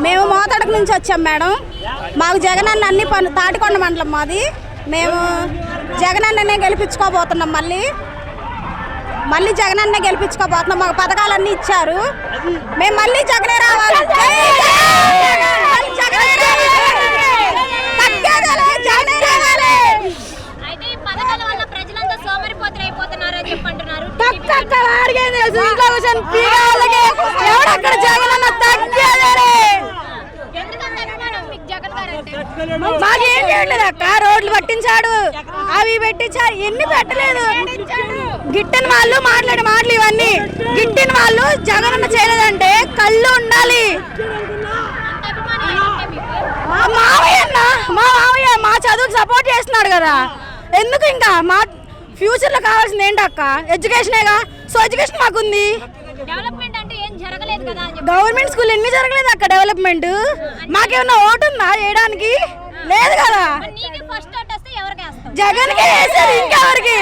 మేము మోతడకు నుంచి వచ్చాం మేడం. మాకు జగన్ అన్న అన్ని పనులు, తాటికొండ మండలం మాది. మేము జగన్ అన్ననే గెలిపించుకోబోతున్నాం. మళ్ళీ జగన్ అన్నే గెలిపించుకోబోతున్నాం. మాకు పథకాలన్నీ ఇచ్చారు. మేము మళ్ళీ జగనే రావాలి. మాకేం చేయలేదు అక్క. రోడ్లు పట్టించాడు, అవి పెట్టించాడు, ఎన్ని పెట్టలేదు. గిట్టిన వాళ్ళు మాటలు ఇవన్నీ గిట్టిన వాళ్ళు జగన్ చేయలేదంటే కళ్ళు ఉండాలి. మా మావయ్య మా చదువుకు సపోర్ట్ చేస్తున్నాడు కదా. ఎందుకు ఇంకా మా ఫ్యూచర్ లో కావాల్సింది ఏంటక్క? ఎడ్యుకేషనేగా. సో ఎడ్యుకేషన్ మాకుంది. గవర్నమెంట్ స్కూల్ ఎన్ని జరగలేదు అక్క డెవలప్మెంట్. మాకేమన్నా ఓటు ఉందా చేయడానికి? లేదు కదా. జగన్ కే వేసారు, ఇంకెవరికి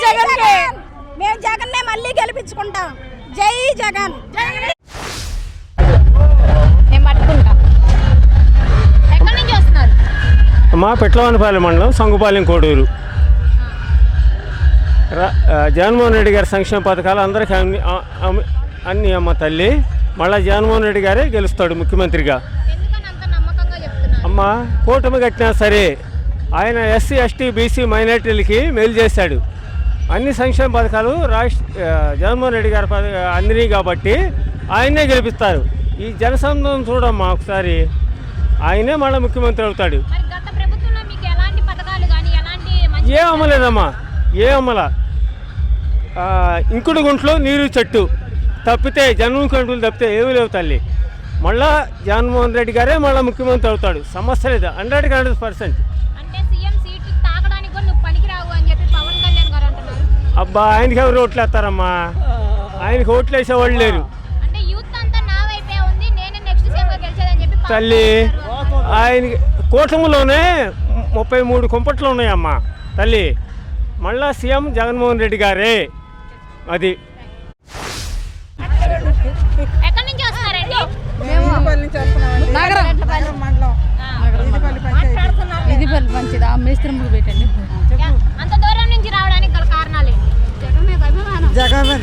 జగన్ కే. మేము జగన్ మళ్ళీ గెలిపించుకుంటాం. జై జగన్. మా పెట్లవానిపాలెం మండలం సంగుపాలెం కోడూరు. జగన్మోహన్ రెడ్డి గారి సంక్షేమ పథకాలు అందరికీ అన్ని అమ్మ తల్లి. మళ్ళీ జగన్మోహన్ రెడ్డి గారే గెలుస్తాడు ముఖ్యమంత్రిగా. అమ్మ కూటమి కట్టినా సరే ఆయన ఎస్సీ ఎస్టీ బీసీ మైనార్టీలకి మేలు చేశాడు. అన్ని సంక్షేమ పథకాలు జగన్మోహన్ రెడ్డి గారి అందినాయి కాబట్టి ఆయనే గెలిపిస్తారు. ఈ జనసందం చూడమ్మా ఒకసారి, ఆయనే మళ్ళీ ముఖ్యమంత్రి అవుతాడు. ఏ అమ్మలేదమ్మా, ఏ అమ్మల. ఇంకుడు గుంట్లో నీరు చెట్టు తప్పితే జన్మకంటులు తప్పితే ఏమీ లేవు తల్లి. మళ్ళా జగన్మోహన్ రెడ్డి గారే మళ్ళీ ముఖ్యమంత్రి అవుతాడు. సమస్య లేదు. 100% అబ్బా ఆయనకి ఎవరు ఓట్లు వేస్తారమ్మా? ఆయనకి ఓట్లు వేసేవాళ్ళు లేరు తల్లి. ఆయనకి కూటమిలోనే 33 కుంపట్లు ఉన్నాయమ్మా తల్లి. మళ్ళా సీఎం జగన్మోహన్ రెడ్డి గారే. అది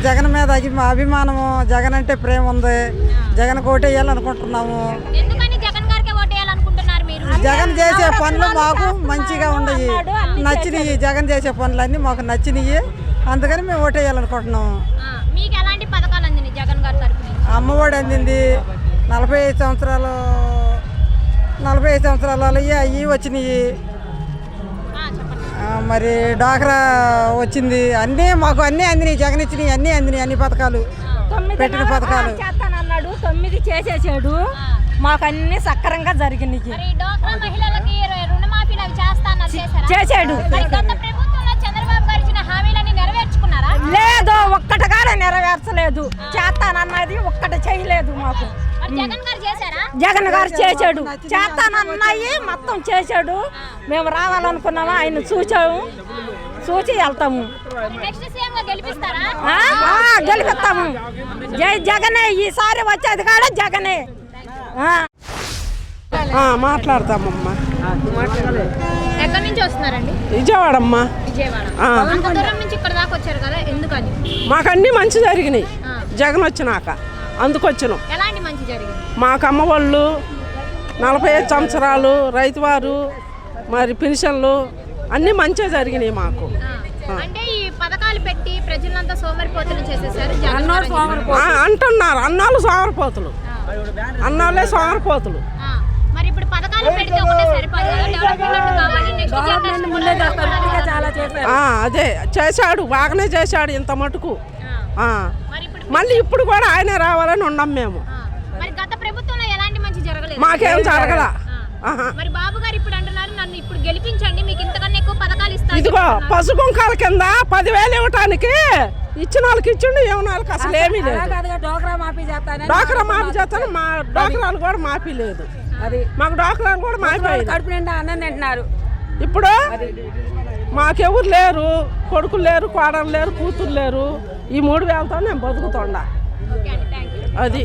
జగన్ మీద అభిమానము, జగన్ అంటే ప్రేమ ఉంది. జగన్ ఓటేయాలనుకుంటున్నాము. జగన్ చేసే పనులు మాకు మంచిగా ఉండయి, నచ్చినవి. జగన్ చేసే పనులన్నీ మాకు నచ్చినవి, అందుకని మేము ఓటేయాలనుకుంటున్నాము. అమ్మఒడి అందింది. 45 సంవత్సరాలు అవి వచ్చినాయి. మరి డాక్రా వచ్చింది. అన్నీ మాకు అన్నీ అందినాయి. జగన్ ఇచ్చినాయి అన్నీ అందినాయి. అన్ని పథకాలు పెట్టిన పథకాలు చేస్తానన్నాడు. 9 చేసేసాడు. మాకు అన్ని సక్రంగా జరిగినాయి. చేసాడు. లేదు, ఒక్కటిగానే నెరవేర్చలేదు. చేస్తానన్నది ఒక్కటి చేయలేదు మాకు. జగన్ గారు చేశాడు. చేస్తానన్నాయి మొత్తం చేశాడు. మేము రావాలనుకున్నాము, ఆయన చూసి వెళ్తాము. గెలిపిస్తాము. జై జగనే. ఈసారి వచ్చేది కాడ జగనే. మాట్లాడతామమ్మా. ఎక్కడి నుంచి వస్తున్నారండి? విజయవాడమ్మా. మాకు అన్ని మంచి జరిగినాయి జగన్ వచ్చినాక, అందుకొచ్చినాం. మాకు అమ్మవాళ్ళు 45 సంవత్సరాలు, రైతువారు, మరి పెన్షన్లు అన్నీ మంచిగా జరిగినాయి మాకు. అంటే ఈ పథకాలు పెట్టి ప్రజలంతా సోమరిపోతులు చేసేసారు అంటున్నారు. అన్నాళ్ళు సోమరిపోతులు, అన్నాళ్ళే సోమరిపోతులు. మరి ఇప్పుడు పథకాలు పెడితే ఒకటే సరిపోదు కదా, డెవలప్మెంట్ కావాలి. నెక్స్ట్ అదే చేశాడు, బాగానే చేశాడు ఇంత మటుకు. మళ్ళీ ఇప్పుడు కూడా ఆయనే రావాలని ఉన్నాం మేము. మరి గత ప్రభుత్వంలో ఎలాంటి మంచి జరగలేదు, మాకేం జరగల. మరి బాబు గారు ఇప్పుడు అంటున్నారు నన్ను ఇప్పుడు గెలిపించండి, మీకు ఇంతకన్నా ఎక్కువ పథకాలు ఇస్తాను. ఇదిగో పసుకుంకాల కింద 10,000 ఇవ్వటానికి ఇచ్చిన వాళ్ళకి ఇచ్చిండు, ఏమన్నా వాళ్ళకి అసలు ఏమీ లేదు. డోక్రా మాఫీ చేస్తాను. మా డోక్రాలు కూడా మాఫీ లేదు. అది మాకు డోక్రాలు కూడా మాఫీ. కడుపు నిండా అన్నం తింటున్నారు. ఇప్పుడు మాకెవరు లేరు, కొడుకులు లేరు, కోడలు లేరు, కూతురు లేరు. ఈ 3,000తో నేను బతుకుతుండా. ఓకే అండి, థ్యాంక్ యూ. అది